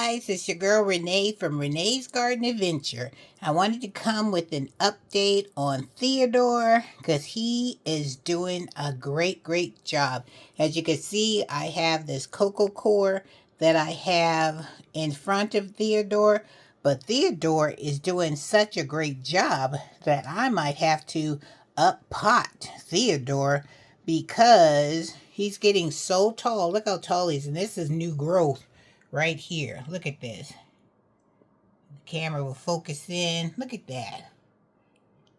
guys, it's your girl Renee from Renee's Garden Adventure. I wanted to come with an update on Theodore because he is doing a great job. As you can see, I have this cocoa core that I have in front of Theodore, but Theodore is doing such a great job that I might have to up pot Theodore because he's getting so tall. Look how tall he is, and this is new growth right here. Look at this. The camera will focus in. Look at that.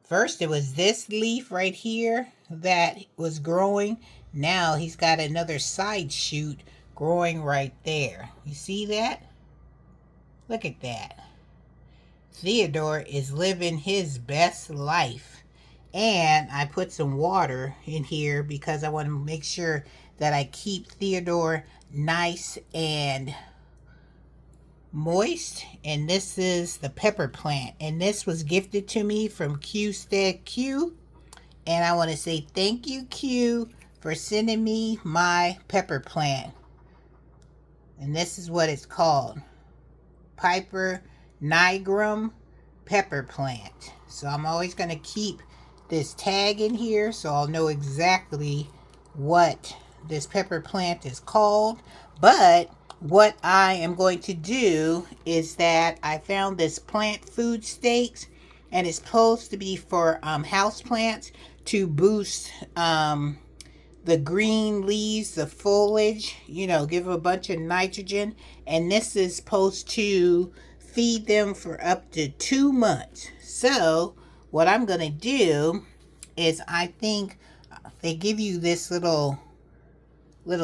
First it was this leaf right here that was growing. Now he's got another side shoot growing right there. You see that? Look at that. Theodore is living his best life. And I put some water in here because I want to make sure that I keep Theodore nice and moist. And this is the pepper plant, and this was gifted to me from Q. And I want to say thank you, Q, for sending me my pepper plant. And this is what it's called: Piper nigrum pepper plant. So I'm always going to keep this tag in here so I'll know exactly what this pepper plant is called. But what I am going to do is that I found this plant food stakes, and it's supposed to be for house plants to boost the green leaves, the foliage, you know, give them a bunch of nitrogen. And this is supposed to feed them for up to 2 months. So what I'm going to do is, I think they give you this little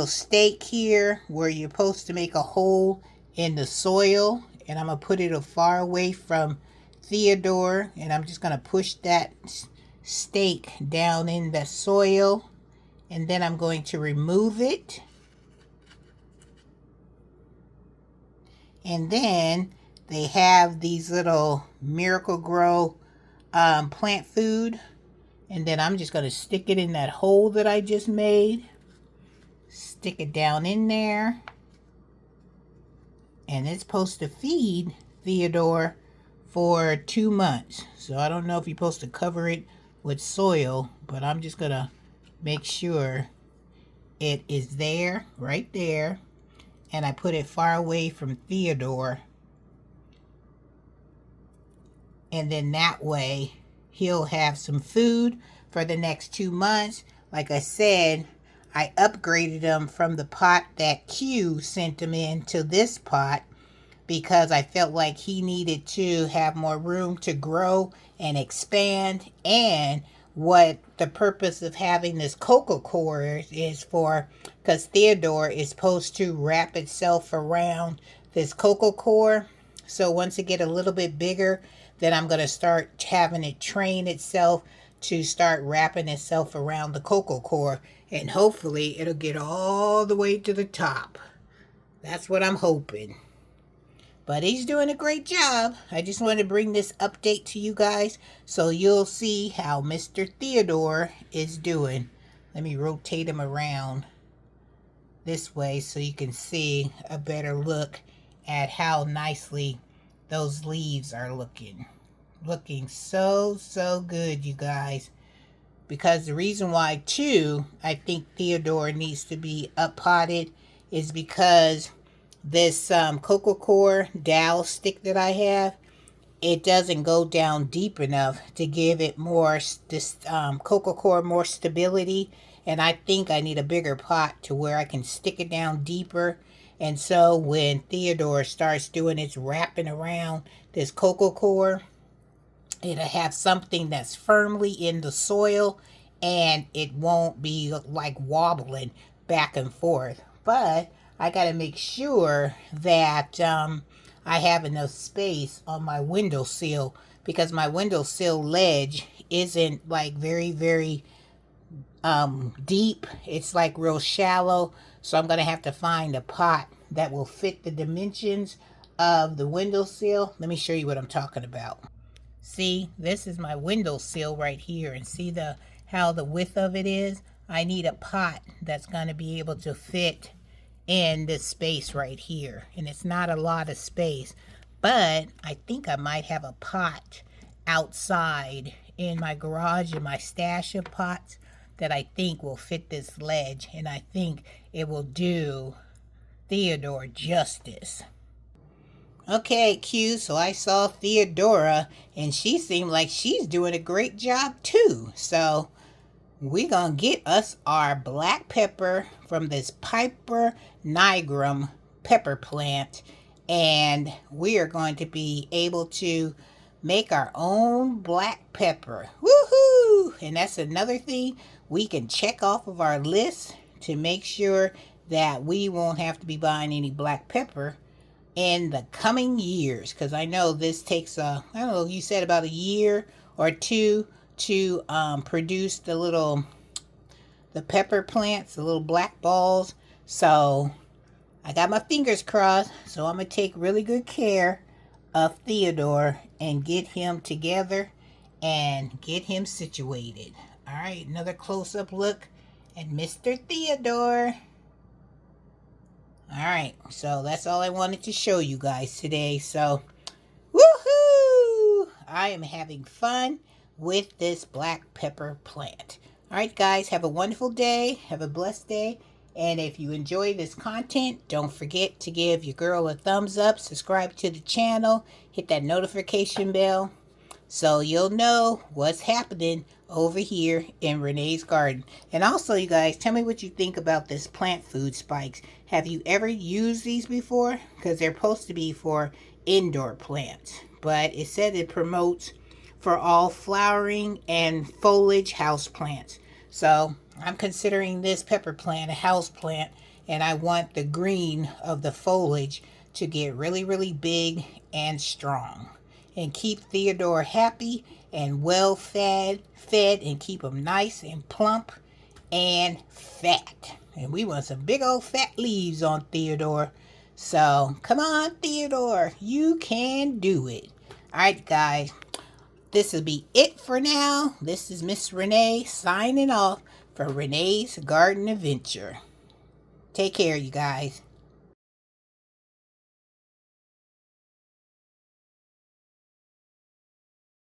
stake here where you're supposed to make a hole in the soil, and I'm going to put it far away from Theodore, and I'm just going to push that stake down in the soil, and then I'm going to remove it. And then they have these little Miracle Grow plant food, and then I'm just going to stick it in that hole that I just made. Stick it down in there, and it's supposed to feed Theodore for 2 months. So I don't know if you're supposed to cover it with soil, but I'm just going to make sure it is there, right there, and I put it far away from Theodore. And then that way he'll have some food for the next 2 months. Like I said, I upgraded him from the pot that Q sent him in to this pot because I felt like he needed to have more room to grow and expand. And what the purpose of having this cocoa core is for, because Theodore is supposed to wrap itself around this cocoa core. So once it get a little bit bigger, then I'm going to start having it train itself to start wrapping itself around the cocoa core, and hopefully it'll get all the way to the top. That's what I'm hoping. But he's doing a great job. I just wanted to bring this update to you guys so you'll see how Mr. Theodore is doing. Let me rotate him around this way so you can see a better look at how nicely those leaves are looking. Looking so good, you guys. Because the reason why too I think Theodore needs to be up potted is because this cocoa core dowel stick that I have, it doesn't go down deep enough to give it more this cocoa core more stability. And I think I need a bigger pot to where I can stick it down deeper. And so when Theodore starts doing its wrapping around this cocoa core, it'll have something that's firmly in the soil, and it won't be like wobbling back and forth. But I got to make sure that I have enough space on my windowsill, because my windowsill ledge isn't like very deep. It's like real shallow. So I'm going to have to find a pot that will fit the dimensions of the windowsill. Let me show you what I'm talking about. See, this is my windowsill right here, and see how the width of it is. I need a pot that's going to be able to fit in this space right here. And it's not a lot of space, but I think I might have a pot outside in my garage, in my stash of pots, that I think will fit this ledge. And I think it will do Theodore justice. Okay, Q, so I saw Theodora, and she seemed like she's doing a great job too. So we're going to get us our black pepper from this Piper nigrum pepper plant, and we are going to be able to make our own black pepper. Woohoo! And that's another thing we can check off of our list to make sure that we won't have to be buying any black pepper in the coming years, because I know this takes I don't know, you said about a year or two to produce the pepper plants, the little black balls. So I got my fingers crossed. So I'm gonna take really good care of Theodore and get him together and get him situated. All right, another close-up look at Mr. Theodore. All right, so that's all I wanted to show you guys today. So, woohoo! I am having fun with this black pepper plant. All right, guys, have a wonderful day. Have a blessed day. And if you enjoy this content, don't forget to give your girl a thumbs up, subscribe to the channel, hit that notification bell, so you'll know what's happening over here in Renee's garden. And also, you guys, tell me what you think about this plant food spikes. Have you ever used these before? Because they're supposed to be for indoor plants, but it said it promotes for all flowering and foliage house plants. So I'm considering this pepper plant a house plant, and I want the green of the foliage to get really, really big and strong, and keep Theodore happy and well fed, and keep him nice and plump and fat. And we want some big old fat leaves on Theodore. So come on, Theodore, you can do it. All right, guys, this will be it for now. This is Miss Renee signing off for Renee's Garden Adventure. Take care, you guys.